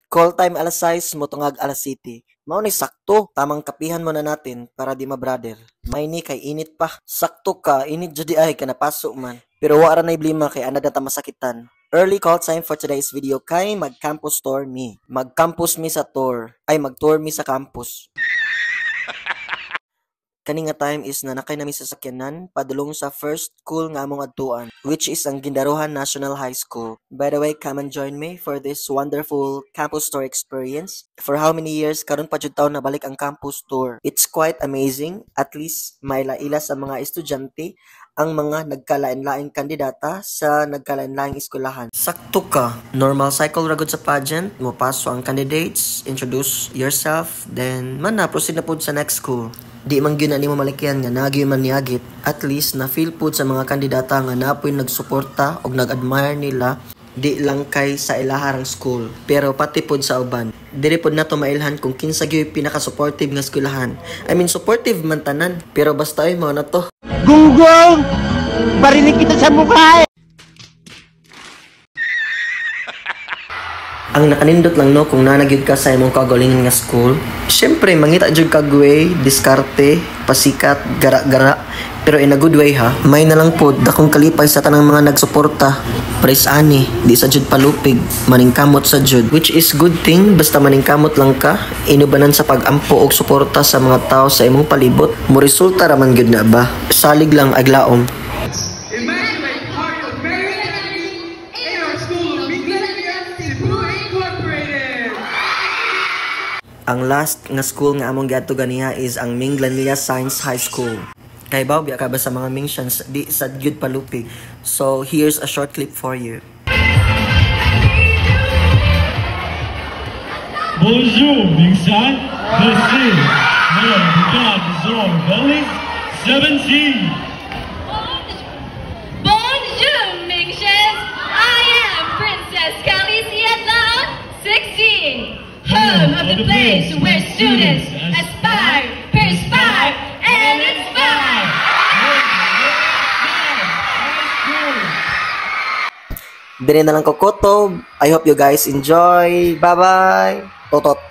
Call time alas 6, motungag alas 7. Mao ni sakto, tamang kapihan mo na natin para di ma-brother. May ni kay init pa. Sakto ka, init jud ay ka napaso man. Pero wala na iblima kay ana data masakitan. Early call time for today's video kay mag-campus tour me. Mag-campus me sa tour. Ay mag-tour me sa campus. Kani nga time is na nakay nami sa sakyanan padulong sa first school nga among adtuan, which is ang Gindarohan National High School. By the way, come and join me for this wonderful campus tour experience. For how many years karon pa jud taon na balik ang campus tour. It's quite amazing. At least may laila sa mga estudyante ang mga nagkalain-laing kandidata sa nagkalain-laing eskwelahan. Sakto ka. Normal cycle ragod sa pageant, mo paso ang candidates, introduce yourself, then man na proceed na pud sa next school. Di man gyud ani mo malikyan nga nagyo man niagit. At least na feel pud sa mga kandidata nga napoy nagsuporta og nag-admire nila di lang kay sa ilaharang school pero pati pud sa uban. Diri pud nato mailhan kung kinsa gyud pinaka-supportive nga eskwelahan. I mean supportive man tanan pero basta ay mao na to. Gunggong! Barinig kita sa mukha eh! Ang nakanindot lang no kung nanagyud ka sa imong kagalingan nga school. Syempre mangita jud kag way, diskarte, pasikat, gara-gara. Pero in a good way ha. May na lang pod dakong kalipay sa tanang mga nagsuporta. Praise ani, di sa jud palupig, maningkamot sa jud. Which is good thing basta maningkamot lang ka. Inubanan sa pag-ampo og suporta sa mga tao sa imong palibot. Mo resulta ra man gyud na ba. Salig lang aglaom. Ang last nga school nga among giadto ganiha is ang Minglanilla Science High School. Kay baw biya ka ba sa mga mentions di sa gyud palupig. So here's a short clip for you. Bonjour, Mingsan. This is Madame Brigade Zone Bellies 17. Bonjour, Mingshas. I am Princess Calicia Thon, 16. Home of the place where students aspire, perspire, and inspire. Diri na lang ko kutob. I hope you guys enjoy. Bye-bye. Totot.